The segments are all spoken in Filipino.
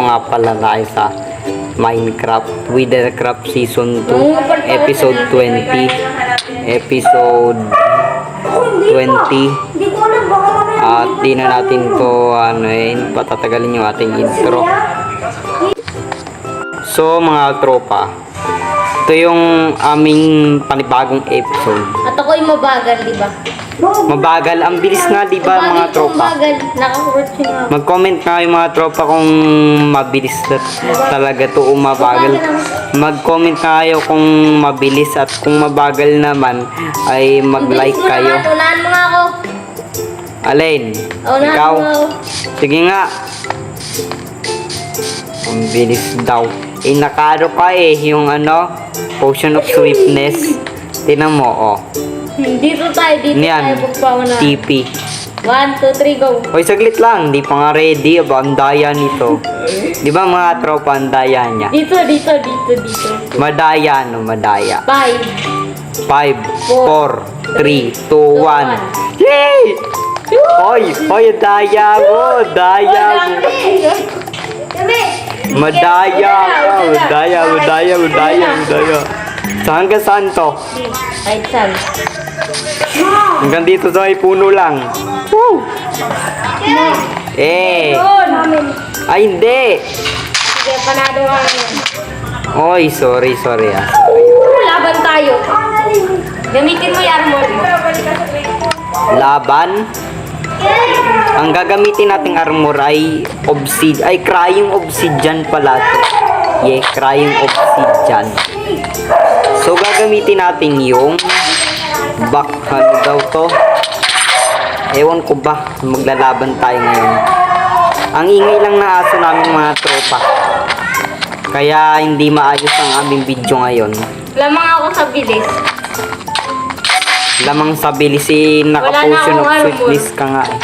nga pala tayo sa Minecraft Withercraft Season 2 Episode 20 Episode 20 at di na natin to patatagalin yung ating intro. So mga tropa, ito yung aming panibagong episode. At ako'y mabagal, di ba? Mabagal, ang bilis nga di ba mga tropa? Mag-comment nga yung mga tropa kung mabilis na talaga to o mabagal. Mag-comment nga kayo kung mabilis, at kung mabagal naman ay mag-like kayo. Unahan mo nga ako. Alin? Unahan Ikaw? mo ako. Sige nga. Ang bilis daw. Nakano ka yung Potion of Swiftness. Tinan mo, oh. Dito tayo Yan, magpaunahan. TP. 1, 2, 3, go. Hoy, saglit lang. Di pa nga ready. Aba, ang daya nito. Di ba mga tropa, ang daya niya? Dito. Madaya, madaya. 5. 5, 4, 3, 2, 1. Yay! Hoy, ang daya mo. Daya mo. Madaya ka. Madaya. Saan ka saan to? Right side. Hanggang dito sa may puno lang. Woo! Ay, hindi. Sige, panado ka ngayon. Oy, sorry ah. Laban tayo. Gamitin mo yung armor mo. Laban. Ang gagamitin nating armor ay crying obsidian pala to. Yeah, crying obsidian. So gagamitin natin yung daw to. Ewan ko ba, maglalaban tayo ngayon. Ang ingay lang na aso namin mga tropa. Kaya hindi maayos ang aming video ngayon. Lamang ako sa bilis. Lamang sa bilis naka-potion of swiftness ka nga eh.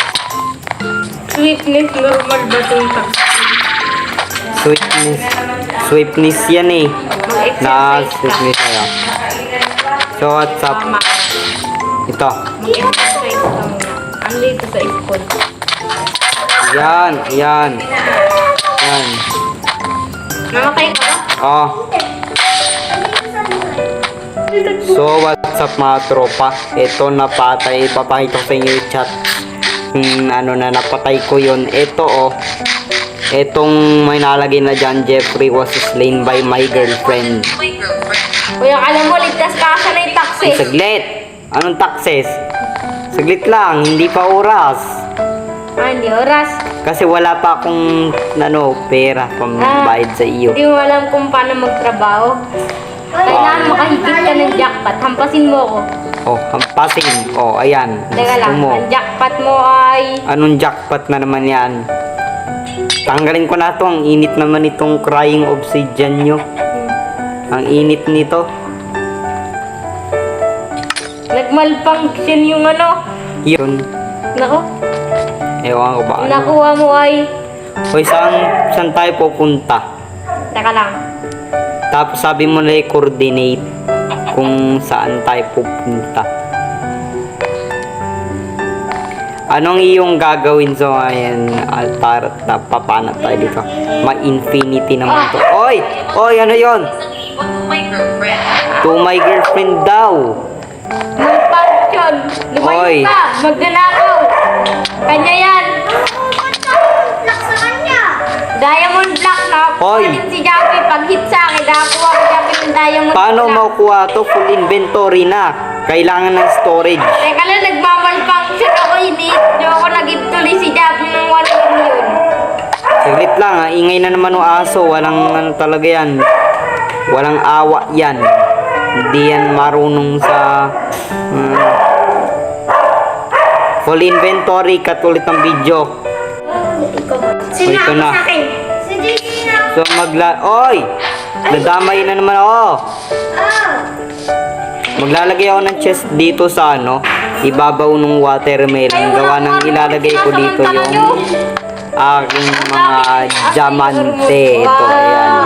Sweetness, normal ba itong Swiftness yan eh. Na swiftness na yan. So what's up? Ito. Mag-exercise ka muna. Ang dito sa school. Yan. Namatay ka ba? Oh. So what's up mga tropa? Ito napatay. Papakita ko sa inyo yung chat. Na napatay ko yun. Ito oh. Etong may nalagay na dyan, Jeffrey was slain by my girlfriend. Kuya, alam mo, ligtas ka sa na yung taxi. Saglit! Anong taxes? Saglit lang, hindi pa oras. Hindi oras. Kasi wala pa akong pera pambayad sa iyo. Hindi mo alam kung paano magtrabaho. Kailangan makahigit ka ng jackpot. Hampasin mo ako. Oh, hampasin. Oh, ayan. Teka lang, ang jackpot mo ay... Anong jackpot na naman yan? Tanggalin ko na to. Ang init naman itong crying obsidian nyo. Ang init nito. Nagmalfunction yung Yun. Nako. Ewan ko ba ano. Nakuha mo ay... Hoy, saan tayo pupunta? Teka lang. Tapos sabi mo na i-coordinate kung saan tayo pupunta. Anong iyong gagawin sa altar at papana tayo dito? Ma-infinity naman to. Oy, ano yon? To my girlfriend daw. Malfunction. Oy. Lumayo ka. Magnanakaw. Kanya yan. Diamond block na. Hoy. Si Jackie pag hit sa akin. Nakakuha ko Jackie ng diamond Paano block. makukuha to? Full inventory na. Kailangan ng storage. Teka lang, nagmamalfunction ako. Hindi ako nag-tuloy si Jackie ng 1 million. Saglit lang ha. Ingay na naman ng aso. Walang talaga yan. Walang awa yan. Hindi yan marunong sa full inventory katulad ng video. Ito na. So Oy! Nadamay na naman ako. Maglalagay ako ng chest dito sa ibabaw ng watermelon. Gawa ng ilalagay ko dito yung aking mga diamante. Ito, ayan.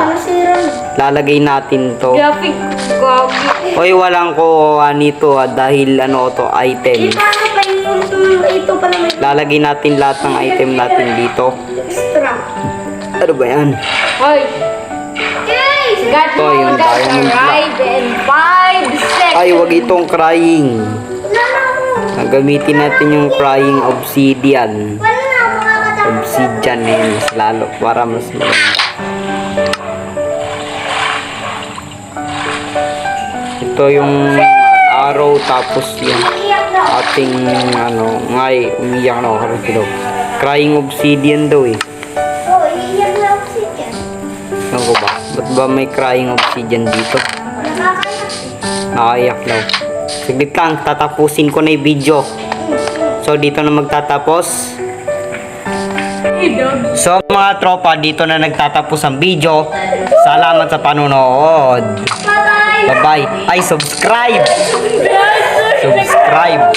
Lalagay natin to. Hoy, walang kuha nito dahil to item. Lalagay natin lahat ng item natin dito. Ano ba yan? Hoy! God Ito, yung mode diamond arrived in 5 seconds. Ay, wag itong crying. Gamitin natin yung crying obsidian. Obsidian yan, mas lalo para mas maganda. Ito yung arrow tapos yung ating ngay umiyak na ako kilo. Crying obsidian daw eh. Ano ko ba? Ba't ba may crying obsidian dito? Nakaiyak daw. Saglit lang, tatapusin ko na yung video. So dito na magtatapos. So mga tropa, dito na nagtatapos ang video. Salamat sa panonood. Bye-bye. Ay, subscribe! Subscribe!